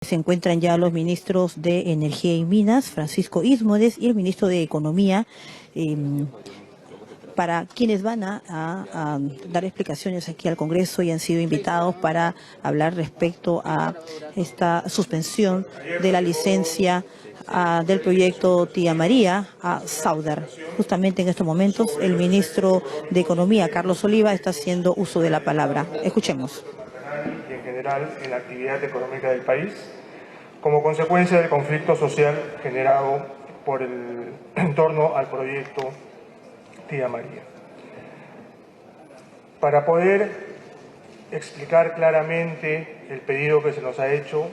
Se encuentran ya los ministros de Energía y Minas, Francisco Ismodes, y el ministro de Economía, para quienes van a dar explicaciones aquí al Congreso y han sido invitados para hablar respecto a esta suspensión de la licencia del proyecto Tía María a Saudar. Justamente en estos momentos el ministro de Economía, Carlos Oliva, está haciendo uso de la palabra. Escuchemos. Y en general en la actividad económica del país, como consecuencia del conflicto social generado por en torno al proyecto Tía María. Para poder explicar claramente el pedido que se nos ha hecho,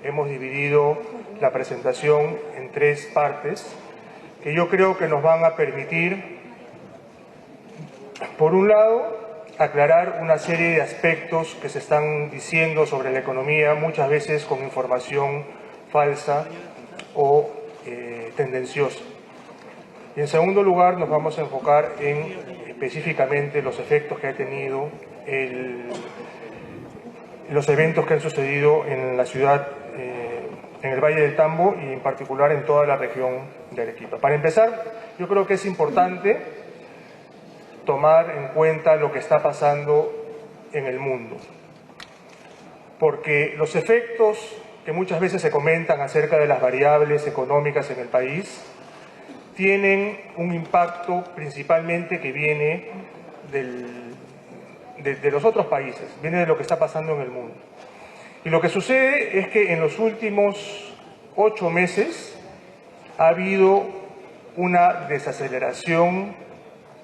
hemos dividido la presentación en tres partes que yo creo que nos van a permitir, por un lado, aclarar una serie de aspectos que se están diciendo sobre la economía, muchas veces con información falsa o tendenciosa. Y en segundo lugar, nos vamos a enfocar en específicamente los efectos que ha tenido los eventos que han sucedido en la ciudad, en el Valle del Tambo y en particular en toda la región de Arequipa. Para empezar, yo creo que es importante tomar en cuenta lo que está pasando en el mundo, porque los efectos que muchas veces se comentan acerca de las variables económicas en el país tienen un impacto principalmente que viene de los otros países, viene de lo que está pasando en el mundo. Y lo que sucede es que en los últimos 8 meses ha habido una desaceleración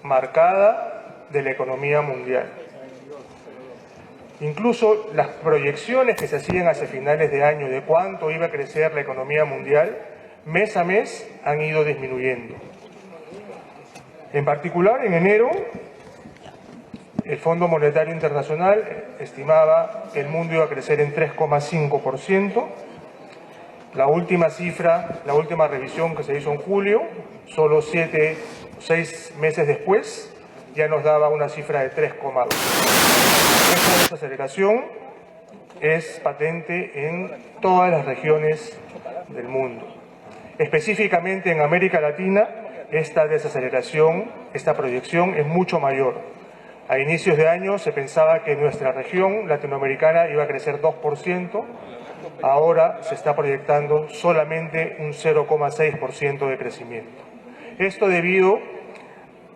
marcada de la economía mundial. Incluso las proyecciones que se hacían hacia finales de año de cuánto iba a crecer la economía mundial, mes a mes han ido disminuyendo. En particular, en enero, el Fondo Monetario Internacional estimaba que el mundo iba a crecer en 3,5%. La última cifra, la última revisión que se hizo en julio, solo 6 meses después, ya nos daba una cifra de 3,2%. Esta desaceleración es patente en todas las regiones del mundo. Específicamente en América Latina, esta desaceleración, esta proyección es mucho mayor. A inicios de año se pensaba que nuestra región latinoamericana iba a crecer 2%, ahora se está proyectando solamente un 0,6% de crecimiento. Esto debido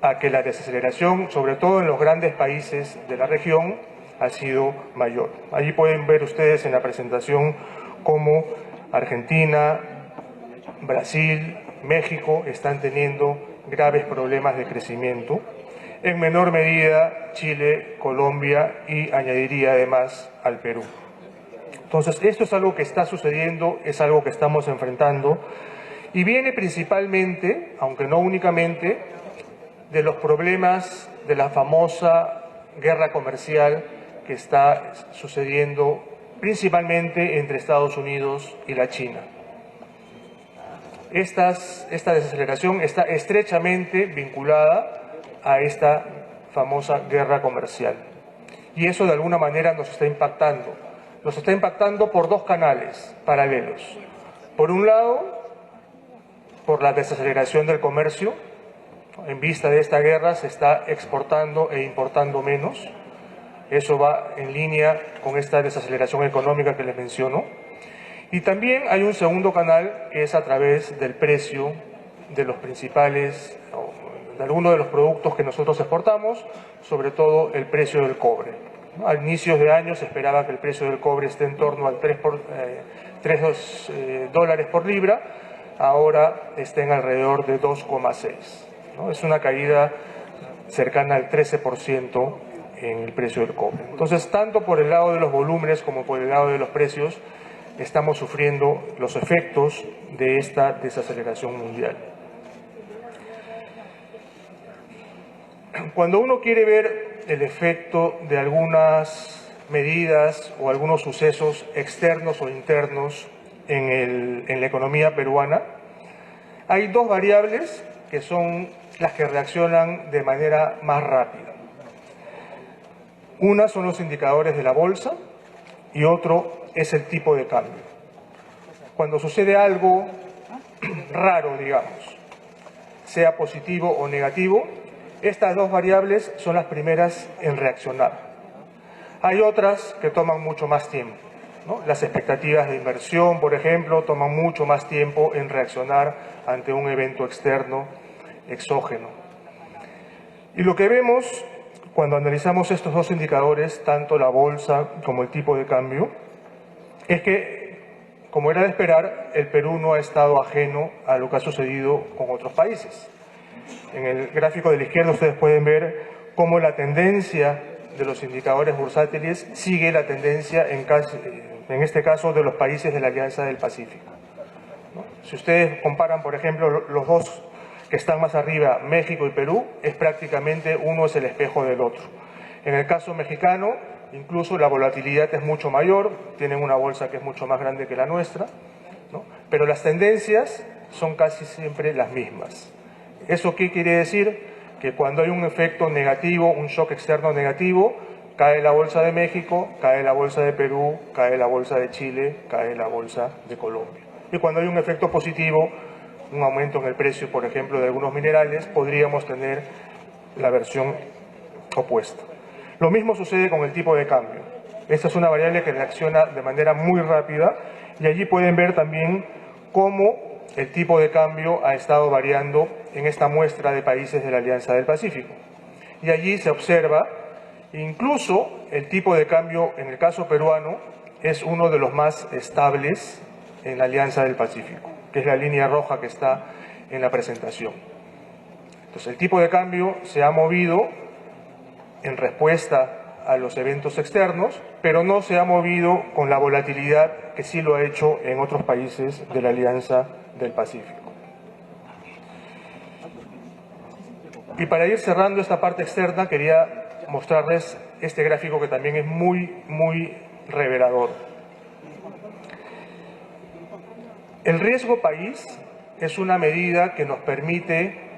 a que la desaceleración, sobre todo en los grandes países de la región, ha sido mayor. Allí pueden ver ustedes en la presentación cómo Argentina, Brasil, México están teniendo graves problemas de crecimiento. En menor medida Chile, Colombia y añadiría además al Perú. Entonces, esto es algo que está sucediendo, es algo que estamos enfrentando y viene principalmente, aunque no únicamente, de los problemas de la famosa guerra comercial que está sucediendo principalmente entre Estados Unidos y la China. Esta desaceleración está estrechamente vinculada a esta famosa guerra comercial. Y eso de alguna manera nos está impactando. Nos está impactando por dos canales paralelos. Por un lado, por la desaceleración del comercio. En vista de esta guerra se está exportando e importando menos. Eso va en línea con esta desaceleración económica que les menciono. Y también hay un segundo canal que es a través del precio de los principales, de algunos de los productos que nosotros exportamos, sobre todo el precio del cobre. A inicios de año se esperaba que el precio del cobre esté en torno al 3 dólares por libra, ahora está en alrededor de 2,6. Es una caída cercana al 13% en el precio del cobre. Entonces, tanto por el lado de los volúmenes como por el lado de los precios, estamos sufriendo los efectos de esta desaceleración mundial. Cuando uno quiere ver el efecto de algunas medidas o algunos sucesos externos o internos en la economía peruana, hay dos variables que son las que reaccionan de manera más rápida. Una son los indicadores de la bolsa y otro es el tipo de cambio. cuando sucede algo raro, digamos, sea positivo o negativo, estas dos variables son las primeras en reaccionar. Hay otras que toman mucho más tiempo, ¿no? Las expectativas de inversión, por ejemplo, toman mucho más tiempo en reaccionar ante un evento externo, exógeno. Y lo que vemos cuando analizamos estos dos indicadores, tanto la bolsa como el tipo de cambio, es que, como era de esperar, el Perú no ha estado ajeno a lo que ha sucedido con otros países. En el gráfico de la izquierda ustedes pueden ver cómo la tendencia de los indicadores bursátiles sigue la tendencia, en este caso, de los países de la Alianza del Pacífico, ¿no? Si ustedes comparan, por ejemplo, los dos que están más arriba, México y Perú, es prácticamente uno es el espejo del otro. En el caso mexicano, incluso la volatilidad es mucho mayor, tienen una bolsa que es mucho más grande que la nuestra, ¿no? Pero las tendencias son casi siempre las mismas. ¿Eso qué quiere decir? Que cuando hay un efecto negativo, un shock externo negativo, cae la bolsa de México, cae la bolsa de Perú, cae la bolsa de Chile, cae la bolsa de Colombia. Y cuando hay un efecto positivo, un aumento en el precio, por ejemplo, de algunos minerales, podríamos tener la versión opuesta. Lo mismo sucede con el tipo de cambio. Esta es una variable que reacciona de manera muy rápida y allí pueden ver también cómo el tipo de cambio ha estado variando en esta muestra de países de la Alianza del Pacífico. Y allí se observa, incluso el tipo de cambio en el caso peruano es uno de los más estables en la Alianza del Pacífico, que es la línea roja que está en la presentación. Entonces, el tipo de cambio se ha movido en respuesta a los eventos externos, pero no se ha movido con la volatilidad que sí lo ha hecho en otros países de la Alianza del Pacífico. Y para ir cerrando esta parte externa, quería mostrarles este gráfico que también es muy revelador. El riesgo país es una medida que nos permite,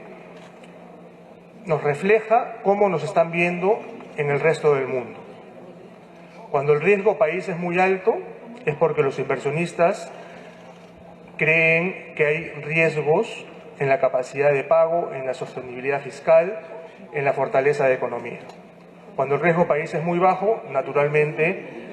nos refleja cómo nos están viendo en el resto del mundo. Cuando el riesgo país es muy alto, es porque los inversionistas creen que hay riesgos en la capacidad de pago, en la sostenibilidad fiscal, en la fortaleza de economía. Cuando el riesgo país es muy bajo, naturalmente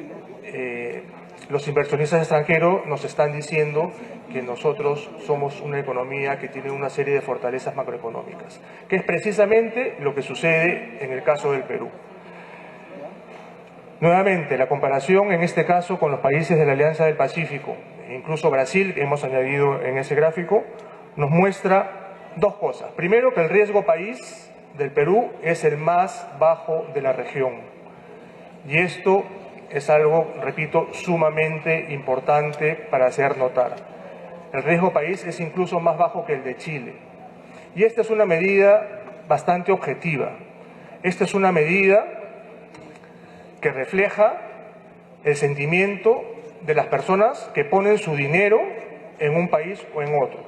los inversionistas extranjeros nos están diciendo que nosotros somos una economía que tiene una serie de fortalezas macroeconómicas, que es precisamente lo que sucede en el caso del Perú. Nuevamente, la comparación en este caso con los países de la Alianza del Pacífico, incluso Brasil, que hemos añadido en ese gráfico, nos muestra dos cosas. Primero, que el riesgo país del Perú es el más bajo de la región. Y esto es algo, repito, sumamente importante para hacer notar. El riesgo país es incluso más bajo que el de Chile. Y esta es una medida bastante objetiva. Esta es una medida que refleja el sentimiento de las personas que ponen su dinero en un país o en otro.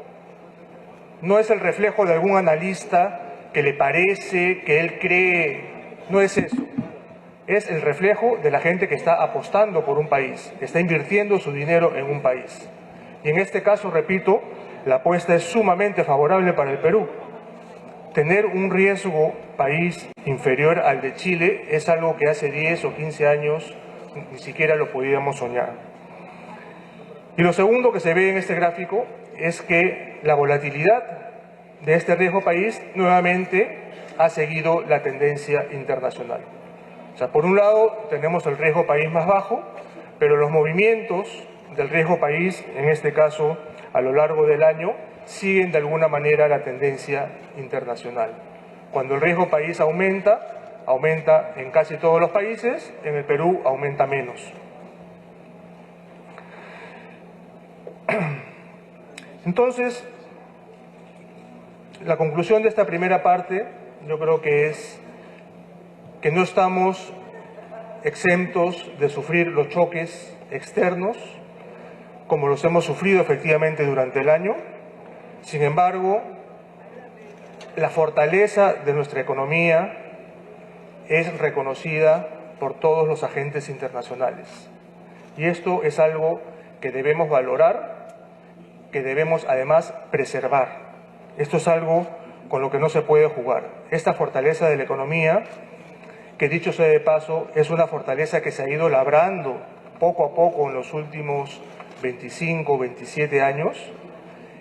No es el reflejo de algún analista que le parece, que él cree, no es eso. Es el reflejo de la gente que está apostando por un país, que está invirtiendo su dinero en un país. Y en este caso, repito, la apuesta es sumamente favorable para el Perú. Tener un riesgo país inferior al de Chile es algo que hace 10 o 15 años ni siquiera lo podíamos soñar. Y lo segundo que se ve en este gráfico es que la volatilidad de este riesgo país nuevamente ha seguido la tendencia internacional. O sea, por un lado tenemos el riesgo país más bajo, pero los movimientos del riesgo país, en este caso a lo largo del año, siguen de alguna manera la tendencia internacional. Cuando el riesgo país aumenta, aumenta en casi todos los países, en el Perú aumenta menos. Entonces, la conclusión de esta primera parte yo creo que es que no estamos exentos de sufrir los choques externos como los hemos sufrido efectivamente durante el año. Sin embargo, la fortaleza de nuestra economía es reconocida por todos los agentes internacionales. Y esto es algo que debemos valorar que debemos además preservar. Esto es algo con lo que no se puede jugar. Esta fortaleza de la economía, que dicho sea de paso, es una fortaleza que se ha ido labrando poco a poco en los últimos 25 o 27 años,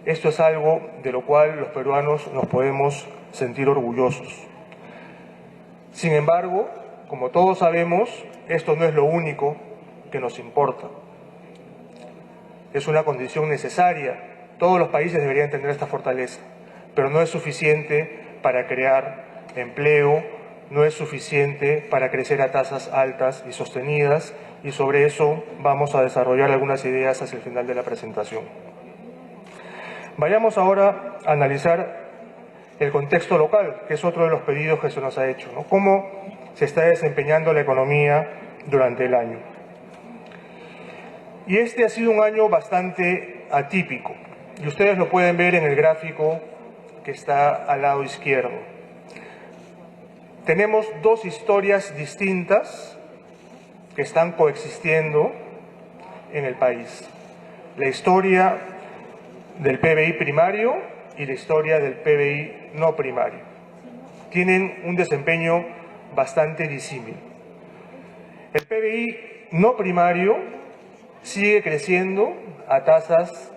esto es algo de lo cual los peruanos nos podemos sentir orgullosos. Sin embargo, como todos sabemos, esto no es lo único que nos importa. Es una condición necesaria. Todos los países deberían tener esta fortaleza, pero no es suficiente para crear empleo, no es suficiente para crecer a tasas altas y sostenidas, y sobre eso vamos a desarrollar algunas ideas hacia el final de la presentación. Vayamos ahora a analizar el contexto local, que es otro de los pedidos que se nos ha hecho, ¿no? ¿Cómo se está desempeñando la economía durante el año? Y este ha sido un año bastante atípico, y ustedes lo pueden ver en el gráfico que está al lado izquierdo. Tenemos dos historias distintas que están coexistiendo en el país. La historia del PBI primario y la historia del PBI no primario. Tienen un desempeño bastante disímil. El PBI no primario sigue creciendo a tasas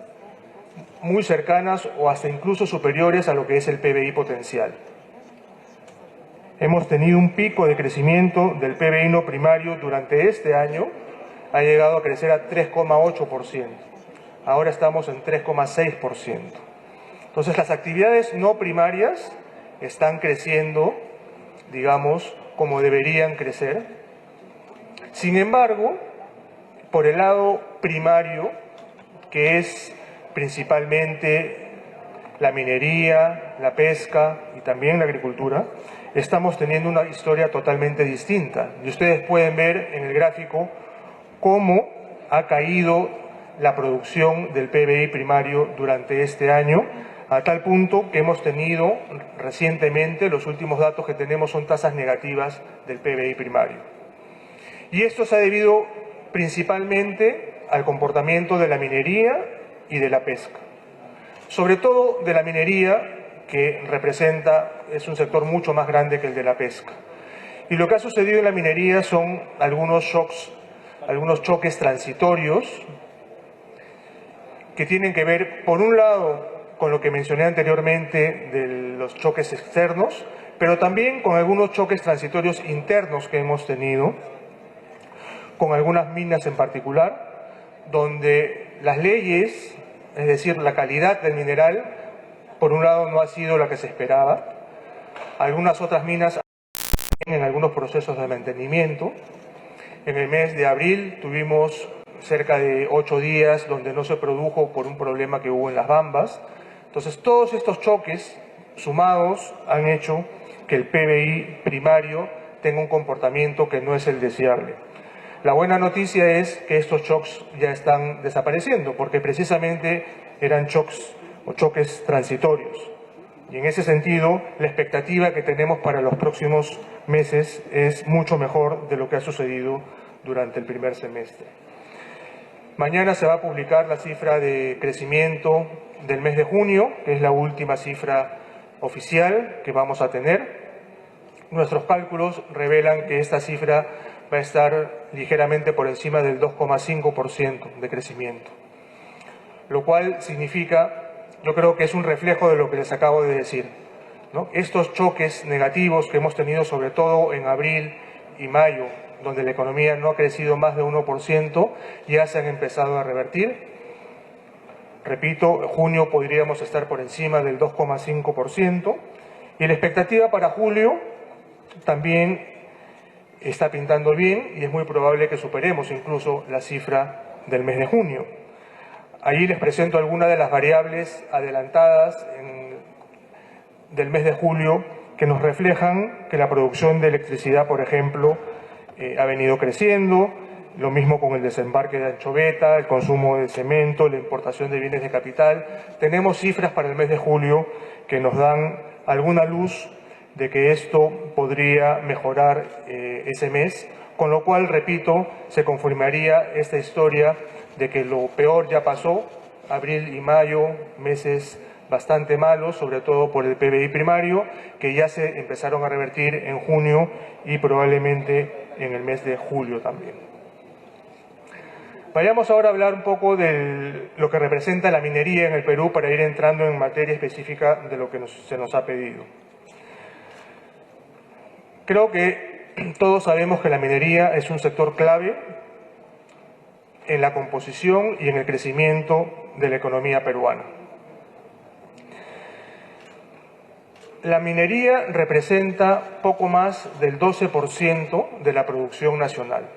muy cercanas o hasta incluso superiores a lo que es el PBI potencial. Hemos tenido un pico de crecimiento del PBI no primario durante este año, ha llegado a crecer a 3,8%. Ahora estamos en 3,6%. Entonces, las actividades no primarias están creciendo, digamos, como deberían crecer. Sin embargo, por el lado primario, que es principalmente la minería, la pesca y también la agricultura, estamos teniendo una historia totalmente distinta. Y ustedes pueden ver en el gráfico cómo ha caído la producción del PBI primario durante este año, a tal punto que hemos tenido recientemente, los últimos datos que tenemos son tasas negativas del PBI primario. Y esto se ha debido principalmente al comportamiento de la minería y de la pesca. Sobre todo de la minería, que es un sector mucho más grande que el de la pesca. Y lo que ha sucedido en la minería son algunos choques transitorios que tienen que ver, por un lado, con lo que mencioné anteriormente de los choques externos, pero también con algunos choques transitorios internos que hemos tenido, con algunas minas en particular, donde las leyes, es decir, la calidad del mineral, por un lado no ha sido la que se esperaba. Algunas otras minas en algunos procesos de mantenimiento. En el mes de abril tuvimos cerca de 8 días donde no se produjo por un problema que hubo en las Bambas. Entonces, todos estos choques sumados han hecho que el PBI primario tenga un comportamiento que no es el deseable. La buena noticia es que estos shocks ya están desapareciendo, porque precisamente eran choques transitorios. Y en ese sentido, la expectativa que tenemos para los próximos meses es mucho mejor de lo que ha sucedido durante el primer semestre. Mañana se va a publicar la cifra de crecimiento del mes de junio, que es la última cifra oficial que vamos a tener. Nuestros cálculos revelan que esta cifra va a estar ligeramente por encima del 2,5% de crecimiento, lo cual significa, yo creo que es un reflejo de lo que les acabo de decir, ¿no? Estos choques negativos que hemos tenido sobre todo en abril y mayo, donde la economía no ha crecido más de 1%, ya se han empezado a revertir. Repito, junio podríamos estar por encima del 2,5%, y la expectativa para julio también está pintando bien y es muy probable que superemos incluso la cifra del mes de junio. Allí les presento algunas de las variables adelantadas del mes de julio que nos reflejan que la producción de electricidad, por ejemplo, ha venido creciendo, lo mismo con el desembarque de anchoveta, el consumo de cemento, la importación de bienes de capital. Tenemos cifras para el mes de julio que nos dan alguna luz de que esto podría mejorar ese mes, con lo cual, repito, se confirmaría esta historia de que lo peor ya pasó abril y mayo, meses bastante malos, sobre todo por el PBI primario, que ya se empezaron a revertir en junio y probablemente en el mes de julio también. Vayamos ahora a hablar un poco de lo que representa la minería en el Perú para ir entrando en materia específica de lo que se nos ha pedido. Creo que todos sabemos que la minería es un sector clave en la composición y en el crecimiento de la economía peruana. La minería representa poco más del 12% de la producción nacional.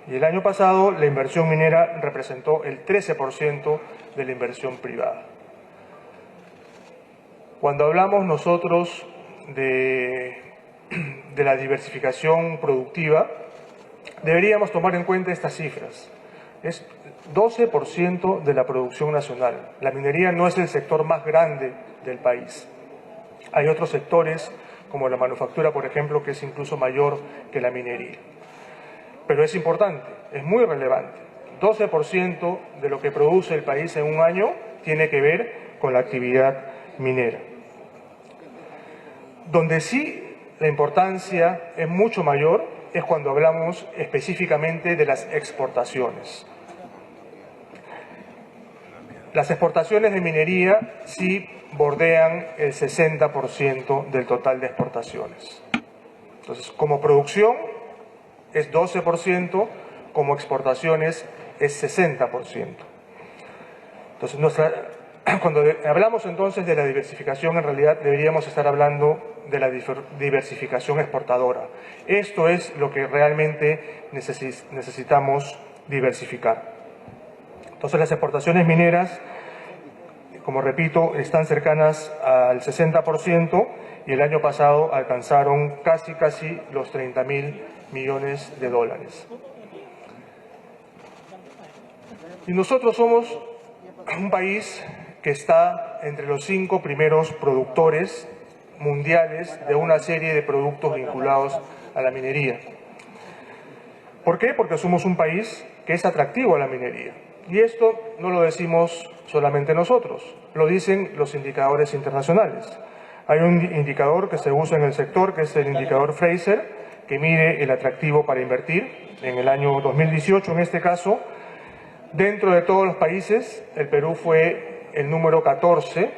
Y el año pasado la inversión minera representó el 13% de la inversión privada. Cuando hablamos nosotros de la diversificación productiva, deberíamos tomar en cuenta estas cifras. Es 12% de la producción nacional. La minería no es el sector más grande del país. Hay otros sectores, como la manufactura, por ejemplo, que es incluso mayor que la minería. Pero es importante, es muy relevante. 12% de lo que produce el país en un año tiene que ver con la actividad minera. Donde sí la importancia es mucho mayor es cuando hablamos específicamente de las exportaciones. Las exportaciones de minería sí bordean el 60% del total de exportaciones. Entonces, como producción es 12%, como exportaciones es 60%. Entonces, cuando hablamos entonces de la diversificación, en realidad deberíamos estar hablando de la diversificación exportadora. Esto es lo que realmente necesitamos diversificar. Entonces, las exportaciones mineras, como repito, están cercanas al 60% y el año pasado alcanzaron casi los 30.000 millones de dólares. Y nosotros somos un país que está entre los 5 primeros productores mundiales de una serie de productos vinculados a la minería. ¿Por qué? Porque somos un país que es atractivo a la minería. Y esto no lo decimos solamente nosotros, lo dicen los indicadores internacionales. Hay un indicador que se usa en el sector, que es el indicador Fraser, que mide el atractivo para invertir. En el año 2018, en este caso, dentro de todos los países, el Perú fue el número 14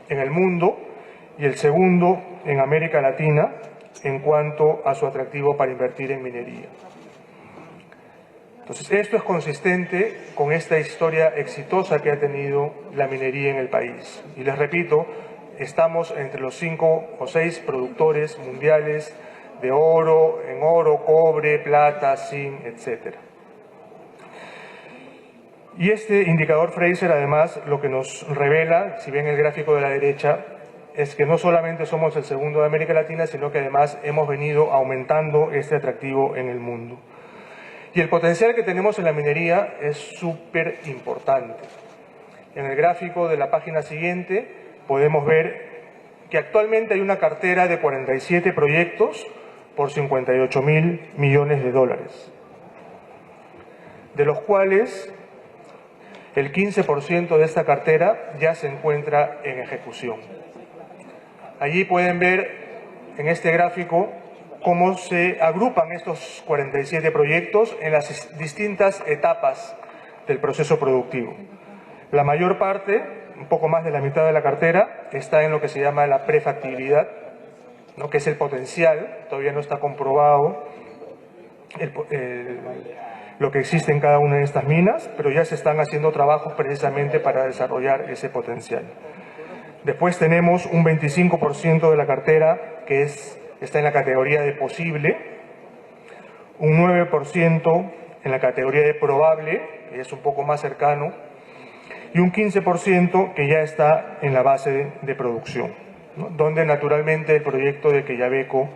en el mundo y el segundo en América Latina en cuanto a su atractivo para invertir en minería. Entonces, esto es consistente con esta historia exitosa que ha tenido la minería en el país. Y les repito, estamos entre los 5 o 6 productores mundiales de oro, cobre, plata, zinc, etc. Y este indicador Fraser, además, lo que nos revela, si ven el gráfico de la derecha, es que no solamente somos el segundo de América Latina, sino que además hemos venido aumentando este atractivo en el mundo. Y el potencial que tenemos en la minería es súper importante. En el gráfico de la página siguiente podemos ver que actualmente hay una cartera de 47 proyectos por 58.000 millones de dólares, de los cuales el 15% de esta cartera ya se encuentra en ejecución. Allí pueden ver en este gráfico cómo se agrupan estos 47 proyectos en las distintas etapas del proceso productivo. La mayor parte, un poco más de la mitad de la cartera, está en lo que se llama la prefactibilidad, ¿no? Que es el potencial, todavía no está comprobado lo que existe en cada una de estas minas, pero ya se están haciendo trabajos precisamente para desarrollar ese potencial. Después tenemos un 25% de la cartera que está en la categoría de posible, un 9% en la categoría de probable, que es un poco más cercano, y un 15% que ya está en la base de producción, ¿no? Donde naturalmente el proyecto de Quellaveco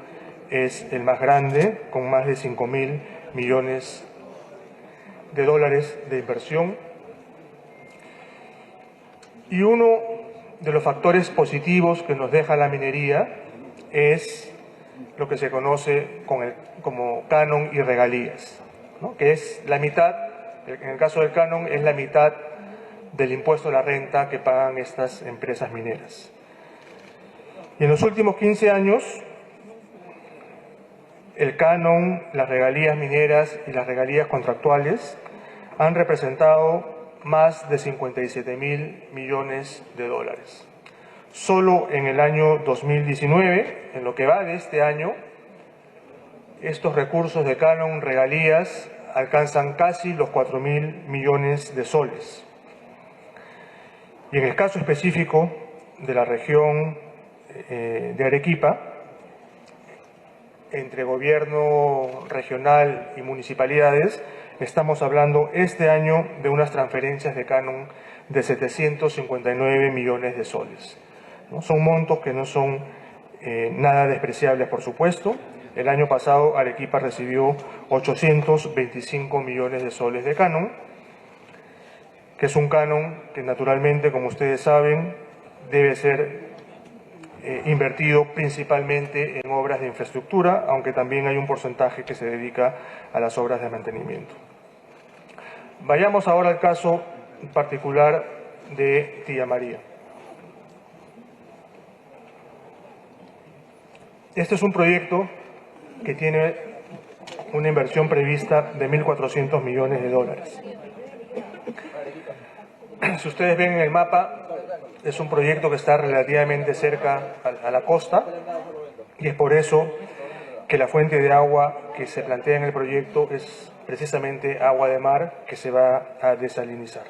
es el más grande, con más de 5.000 millones de dólares de inversión. Y uno de los factores positivos que nos deja la minería es lo que se conoce como canon y regalías, ¿no? Que es la mitad En el caso del canon es la mitad del impuesto a la renta que pagan estas empresas mineras. Y en los últimos 15 años, el canon, las regalías mineras y las regalías contractuales han representado más de 57.000 millones de dólares. Solo en el año 2019, en lo que va de este año, estos recursos de canon, regalías, alcanzan casi los 4.000 millones de soles. Y en el caso específico de la región de Arequipa, entre gobierno regional y municipalidades, estamos hablando este año de unas transferencias de canon de 759 millones de soles. ¿No? Son montos que no son nada despreciables, por supuesto. El año pasado Arequipa recibió 825 millones de soles de canon, que es un canon que naturalmente, como ustedes saben, debe ser invertido principalmente en obras de infraestructura, aunque también hay un porcentaje que se dedica a las obras de mantenimiento. Vayamos ahora al caso particular de Tía María. Este es un proyecto que tiene una inversión prevista de 1.400 millones de dólares. Si ustedes ven en el mapa, es un proyecto que está relativamente cerca a la costa y es por eso que la fuente de agua que se plantea en el proyecto es precisamente agua de mar que se va a desalinizar.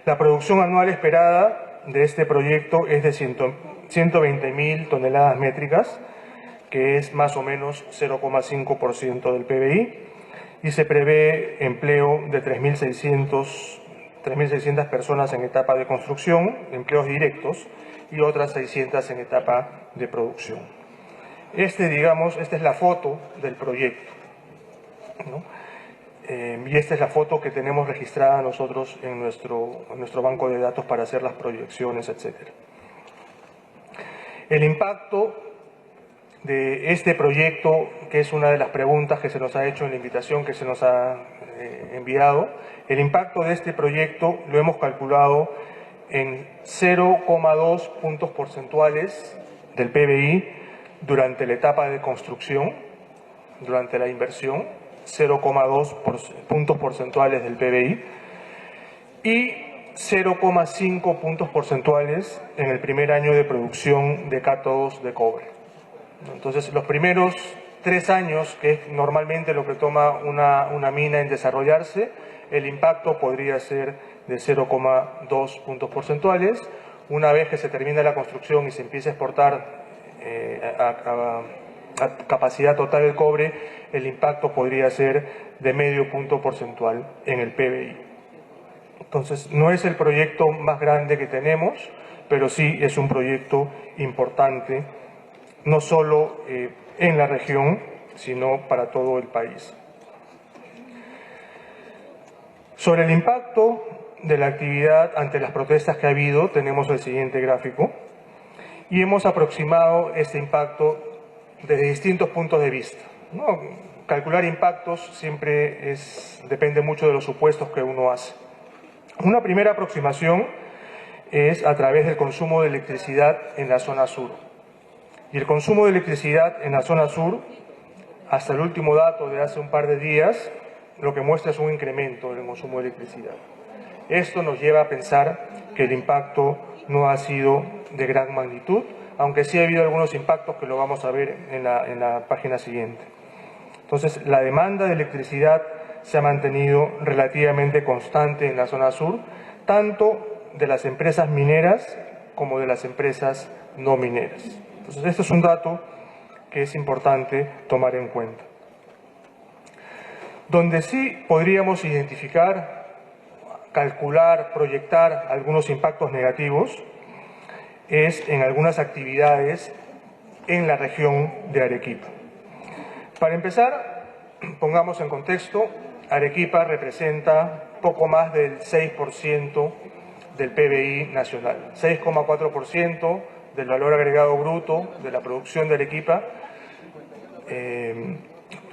La producción anual esperada de este proyecto es de 120.000 toneladas métricas, que es más o menos 0,5% del PBI, y se prevé empleo de 3.600 personas en etapa de construcción, empleos directos, y otras 600 en etapa de producción. Esta es la foto del proyecto, ¿no? Y esta es la foto que tenemos registrada nosotros en nuestro banco de datos para hacer las proyecciones, etc. El impacto de este proyecto, que es una de las preguntas que se nos ha hecho en la invitación que se nos ha enviado, el impacto de este proyecto lo hemos calculado en 0,2 puntos porcentuales del PBI durante la etapa de construcción, durante la inversión, 0,2 puntos porcentuales del PBI y 0,5 puntos porcentuales en el primer año de producción de cátodos de cobre. Entonces, los primeros 3 años, que es normalmente lo que toma una mina en desarrollarse, el impacto podría ser de 0,2 puntos porcentuales. Una vez que se termina la construcción y se empieza a exportar a capacidad total el cobre, el impacto podría ser de medio punto porcentual en el PBI. Entonces, no es el proyecto más grande que tenemos, pero sí es un proyecto importante, no solo en la región, sino para todo el país. Sobre el impacto de la actividad ante las protestas que ha habido, tenemos el siguiente gráfico, y hemos aproximado este impacto desde distintos puntos de vista, ¿no? Calcular impactos siempre depende mucho de los supuestos que uno hace. Una primera aproximación es a través del consumo de electricidad en la zona sur. Y el consumo de electricidad en la zona sur, hasta el último dato de hace un par de días, lo que muestra es un incremento en el consumo de electricidad. Esto nos lleva a pensar que el impacto no ha sido de gran magnitud, aunque sí ha habido algunos impactos que lo vamos a ver en la página siguiente. Entonces, la demanda de electricidad se ha mantenido relativamente constante en la zona sur, tanto de las empresas mineras como de las empresas no mineras. Entonces, este es un dato que es importante tomar en cuenta. Donde sí podríamos identificar, calcular, proyectar algunos impactos negativos es en algunas actividades en la región de Arequipa. Para empezar, pongamos en contexto, Arequipa representa poco más del 6% del PBI nacional, 6,4% del valor agregado bruto de la producción de Arequipa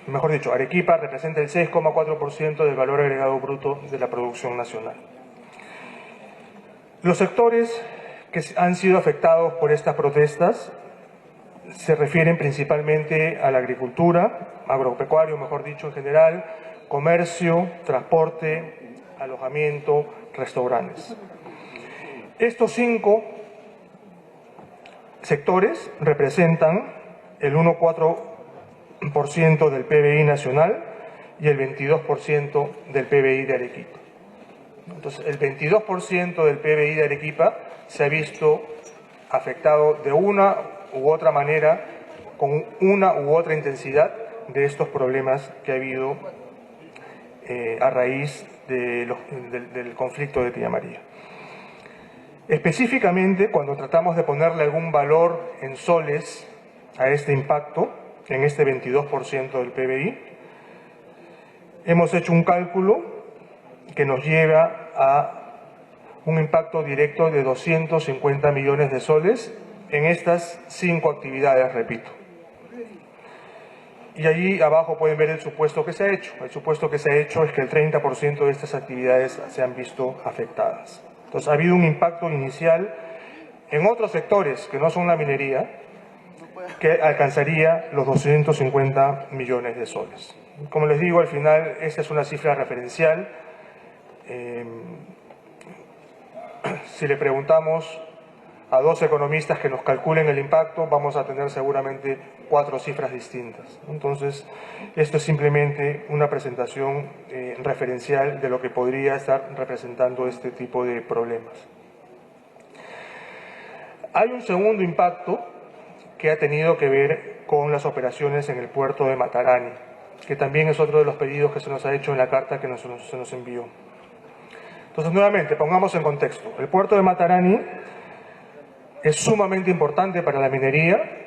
mejor dicho, Arequipa representa el 6,4% del valor agregado bruto de la producción nacional. Los sectores que han sido afectados por estas protestas se refieren principalmente a la agricultura, agropecuario, mejor dicho, en general, comercio, transporte, alojamiento, restaurantes. Estos 5 sectores representan el 1,4% del PBI nacional y el 22% del PBI de Arequipa. Entonces, el 22% del PBI de Arequipa se ha visto afectado de una u otra manera, con una u otra intensidad de estos problemas que ha habido a raíz del conflicto de Tía María. Específicamente, cuando tratamos de ponerle algún valor en soles a este impacto, en este 22% del PBI, hemos hecho un cálculo que nos lleva a un impacto directo de 250 millones de soles en estas 5 actividades, repito. Y allí abajo pueden ver el supuesto que se ha hecho. El supuesto que se ha hecho es que el 30% de estas actividades se han visto afectadas. Entonces, ha habido un impacto inicial en otros sectores que no son la minería, que alcanzaría los 250 millones de soles. Como les digo, al final, esta es una cifra referencial. Si le preguntamos a 2 economistas que nos calculen el impacto, vamos a tener seguramente 4 cifras distintas. Entonces, esto es simplemente una presentación referencial de lo que podría estar representando este tipo de problemas. Hay un segundo impacto que ha tenido que ver con las operaciones en el puerto de Matarani, que también es otro de los pedidos que se nos ha hecho en la carta que se nos envió. Entonces, nuevamente, pongamos en contexto. El puerto de Matarani es sumamente importante para la minería.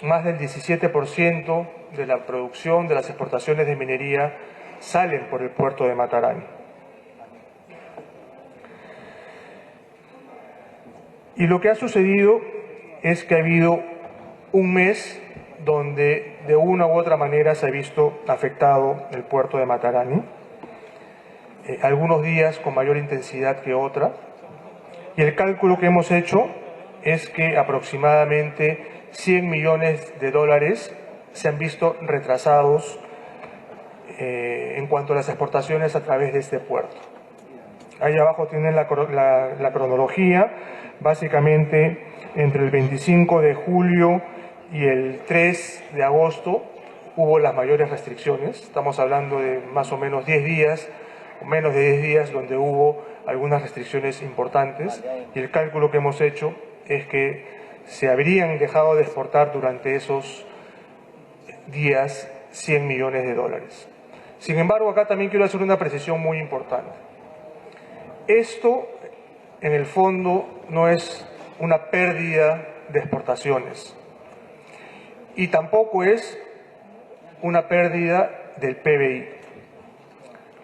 Más del 17% de la producción de las exportaciones de minería salen por el puerto de Matarani. Y lo que ha sucedido es que ha habido un mes donde de una u otra manera se ha visto afectado el puerto de Matarani. Algunos días con mayor intensidad que otra. Y el cálculo que hemos hecho es que aproximadamente 100 millones de dólares se han visto retrasados en cuanto a las exportaciones a través de este puerto. Ahí abajo tienen la cronología. Básicamente, entre el 25 de julio y el 3 de agosto hubo las mayores restricciones. Estamos hablando de más o menos 10 días, o menos de 10 días, donde hubo algunas restricciones importantes. Y el cálculo que hemos hecho es que se habrían dejado de exportar durante esos días 100 millones de dólares. Sin embargo, acá también quiero hacer una precisión muy importante. Esto, en el fondo, no es una pérdida de exportaciones y tampoco es una pérdida del PBI.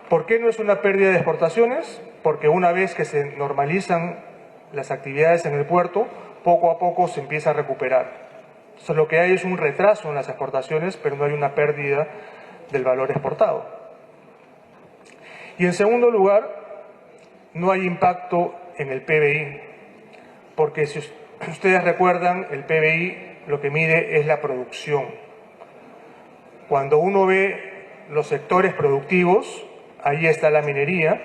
¿Por qué no es una pérdida de exportaciones? Porque una vez que se normalizan las actividades en el puerto, poco a poco se empieza a recuperar. Entonces, lo que hay es un retraso en las exportaciones, pero no hay una pérdida del valor exportado. Y en segundo lugar, no hay impacto en el PBI, porque si ustedes recuerdan, el PBI lo que mide es la producción. Cuando uno ve los sectores productivos, ahí está la minería,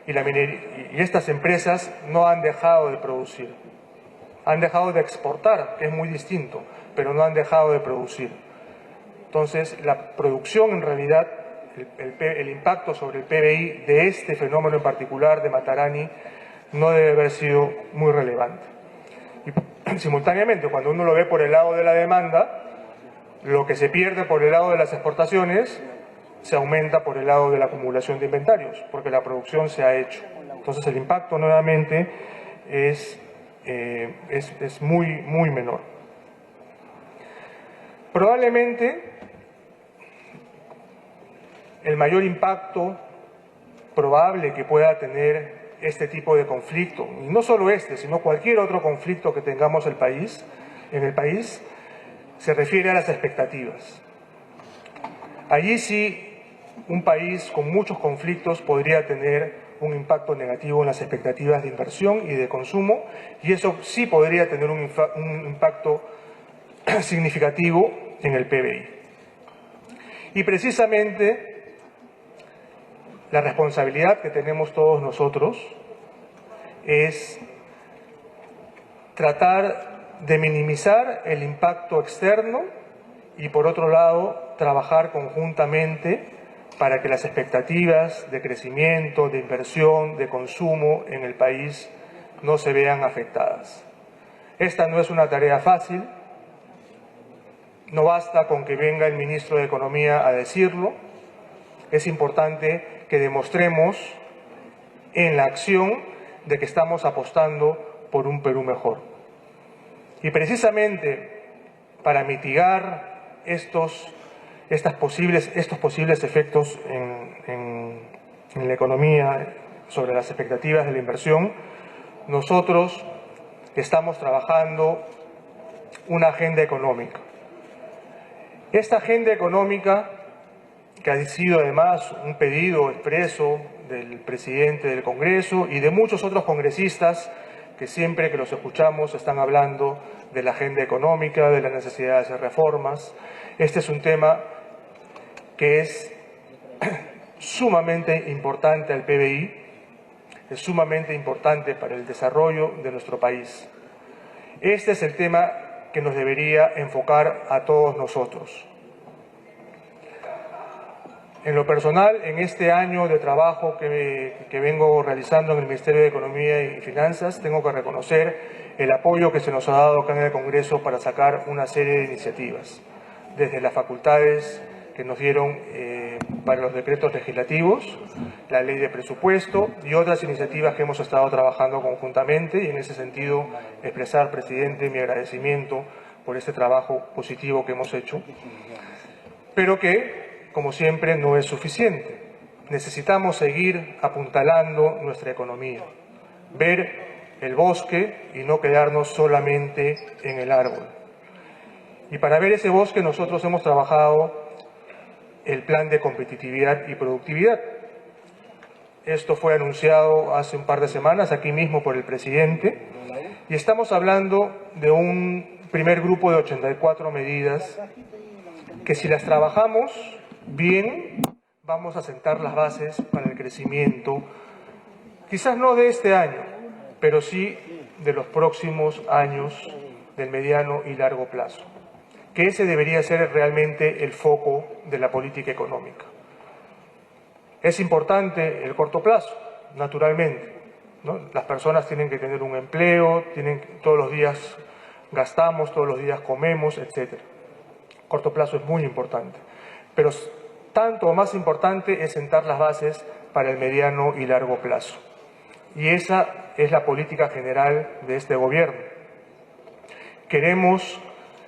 y estas empresas no han dejado de producir. Han dejado de exportar, que es muy distinto, pero no han dejado de producir. Entonces, la producción en realidad, el impacto sobre el PBI de este fenómeno en particular de Matarani no debe haber sido muy relevante. Y simultáneamente, cuando uno lo ve por el lado de la demanda, lo que se pierde por el lado de las exportaciones se aumenta por el lado de la acumulación de inventarios, porque la producción se ha hecho. Entonces, el impacto nuevamente es muy menor. Probablemente el mayor impacto probable que pueda tener este tipo de conflicto, y no solo este, sino cualquier otro conflicto que tengamos en el país, se refiere a las expectativas. Allí sí, un país con muchos conflictos podría tener un impacto negativo en las expectativas de inversión y de consumo, y eso sí podría tener un impacto significativo en el PBI. Y precisamente la responsabilidad que tenemos todos nosotros es tratar de minimizar el impacto externo y, por otro lado, trabajar conjuntamente para que las expectativas de crecimiento, de inversión, de consumo en el país no se vean afectadas. Esta no es una tarea fácil. No basta con que venga el ministro de Economía a decirlo. Es importante que demostremos en la acción de que estamos apostando por un Perú mejor. Y precisamente para mitigar estos posibles efectos en la economía sobre las expectativas de la inversión, nosotros estamos trabajando una agenda económica. Esta agenda económica, que ha sido además un pedido expreso del presidente del Congreso y de muchos otros congresistas que siempre que los escuchamos están hablando de la agenda económica, de la necesidad de hacer reformas. Este es un tema que es sumamente importante al PBI, es sumamente importante para el desarrollo de nuestro país. Este es el tema que nos debería enfocar a todos nosotros. En lo personal, en este año de trabajo que vengo realizando en el Ministerio de Economía y Finanzas, tengo que reconocer el apoyo que se nos ha dado acá en el Congreso para sacar una serie de iniciativas, desde las facultades que nos dieron para los decretos legislativos, la ley de presupuesto y otras iniciativas que hemos estado trabajando conjuntamente, y en ese sentido expresar, presidente, mi agradecimiento por este trabajo positivo que hemos hecho, pero que, como siempre, no es suficiente. Necesitamos seguir apuntalando nuestra economía, ver el bosque y no quedarnos solamente en el árbol. Y para ver ese bosque nosotros hemos trabajado el plan de competitividad y productividad. Esto fue anunciado hace un par de semanas aquí mismo por el presidente y estamos hablando de un primer grupo de 84 medidas que, si las trabajamos bien, vamos a sentar las bases para el crecimiento, quizás no de este año, pero sí de los próximos años, del mediano y largo plazo, que ese debería ser realmente el foco de la política económica. Es importante el corto plazo, naturalmente, ¿no? Las personas tienen que tener un empleo, todos los días gastamos, todos los días comemos, etc. Corto plazo es muy importante, pero tanto o más importante es sentar las bases para el mediano y largo plazo. Y esa es la política general de este gobierno. Queremos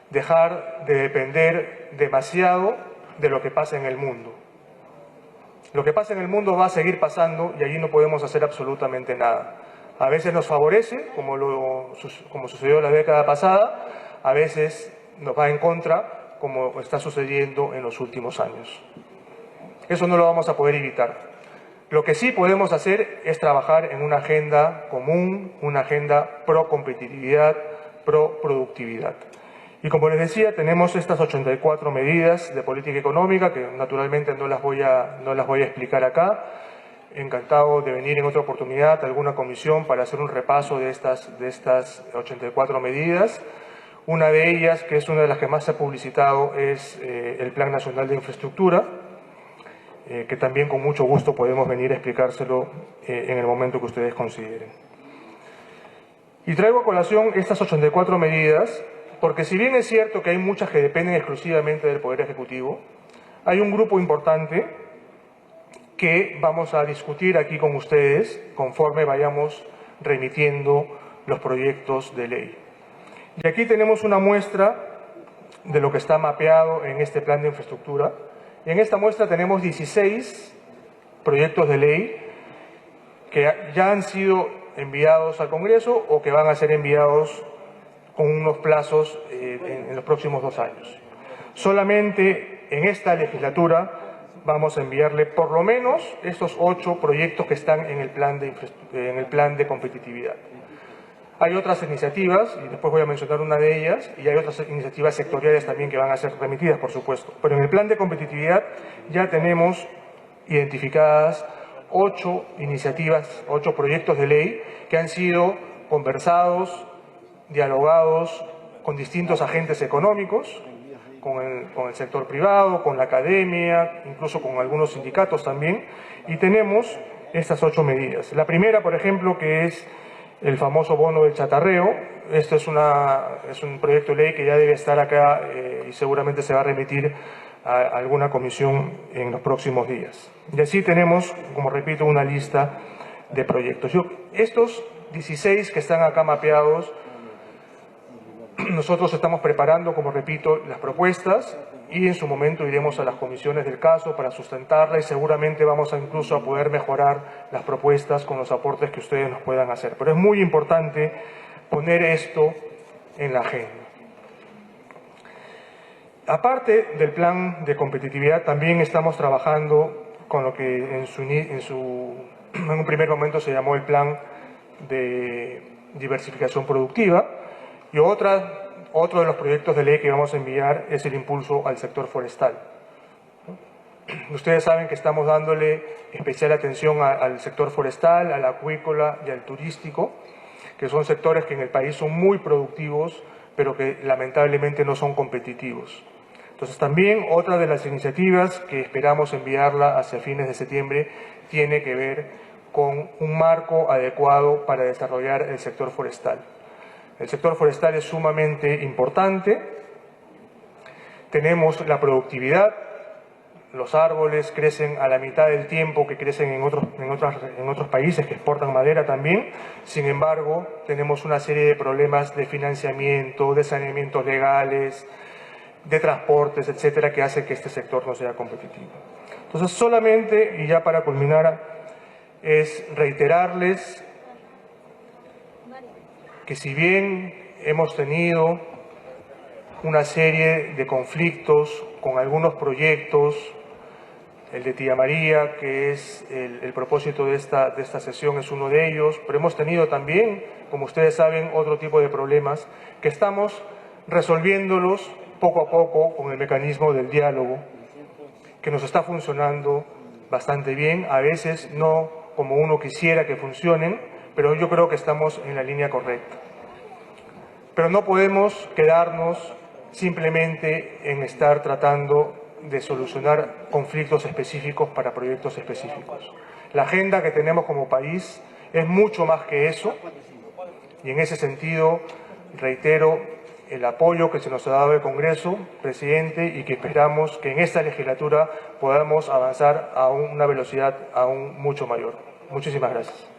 dejar de depender demasiado de lo que pasa en el mundo. Lo que pasa en el mundo va a seguir pasando y allí no podemos hacer absolutamente nada. A veces nos favorece, como sucedió la década pasada, a veces nos va en contra, como está sucediendo en los últimos años. Eso no lo vamos a poder evitar. Lo que sí podemos hacer es trabajar en una agenda común, una agenda pro competitividad, pro productividad. Y como les decía, tenemos estas 84 medidas de política económica que naturalmente no las voy a explicar acá. Encantado de venir en otra oportunidad a alguna comisión para hacer un repaso de estas 84 medidas. Una de ellas, que es una de las que más se ha publicitado, es el Plan Nacional de Infraestructura, que también con mucho gusto podemos venir a explicárselo en el momento que ustedes consideren. Y traigo a colación estas 84 medidas porque, si bien es cierto que hay muchas que dependen exclusivamente del Poder Ejecutivo, hay un grupo importante que vamos a discutir aquí con ustedes conforme vayamos remitiendo los proyectos de ley. Y aquí tenemos una muestra de lo que está mapeado en este plan de infraestructura. En esta muestra tenemos 16 proyectos de ley que ya han sido enviados al Congreso o que van a ser enviados con unos plazos en los próximos 2 años. Solamente en esta legislatura vamos a enviarle por lo menos estos 8 proyectos que están en el plan de competitividad. Hay otras iniciativas, y después voy a mencionar una de ellas, y hay otras iniciativas sectoriales también que van a ser remitidas, por supuesto. Pero en el plan de competitividad ya tenemos identificadas 8 iniciativas, 8 proyectos de ley que han sido conversados, dialogados con distintos agentes económicos, con el sector privado, con la academia, incluso con algunos sindicatos también, y tenemos estas 8 medidas. La primera, por ejemplo, que es el famoso bono del chatarreo. Esto es un proyecto de ley que ya debe estar acá y seguramente se va a remitir a alguna comisión en los próximos días. Y así tenemos, como repito, una lista de proyectos. Estos 16 que están acá mapeados, nosotros estamos preparando, como repito, las propuestas y en su momento iremos a las comisiones del caso para sustentarla y seguramente vamos incluso a poder mejorar las propuestas con los aportes que ustedes nos puedan hacer. Pero es muy importante poner esto en la agenda. Aparte del plan de competitividad, también estamos trabajando con lo que en un primer momento se llamó el plan de diversificación productiva. Y otro de los proyectos de ley que vamos a enviar es el impulso al sector forestal. Ustedes saben que estamos dándole especial atención al sector forestal, al acuícola y al turístico, que son sectores que en el país son muy productivos, pero que lamentablemente no son competitivos. Entonces también otra de las iniciativas que esperamos enviarla hacia fines de septiembre tiene que ver con un marco adecuado para desarrollar el sector forestal. El sector forestal es sumamente importante. Tenemos la productividad. Los árboles crecen a la mitad del tiempo que crecen en otros países que exportan madera también. Sin embargo, tenemos una serie de problemas de financiamiento, de saneamientos legales, de transportes, etcétera, que hace que este sector no sea competitivo. Entonces, solamente, y ya para culminar, es reiterarles que si bien hemos tenido una serie de conflictos con algunos proyectos, el de Tía María, que es el propósito de esta sesión, es uno de ellos, pero hemos tenido también, como ustedes saben, otro tipo de problemas que estamos resolviéndolos poco a poco con el mecanismo del diálogo, que nos está funcionando bastante bien, a veces no como uno quisiera que funcionen, pero yo creo que estamos en la línea correcta. Pero no podemos quedarnos simplemente en estar tratando de solucionar conflictos específicos para proyectos específicos. La agenda que tenemos como país es mucho más que eso y en ese sentido reitero el apoyo que se nos ha dado del Congreso, presidente, y que esperamos que en esta legislatura podamos avanzar a una velocidad aún mucho mayor. Muchísimas gracias.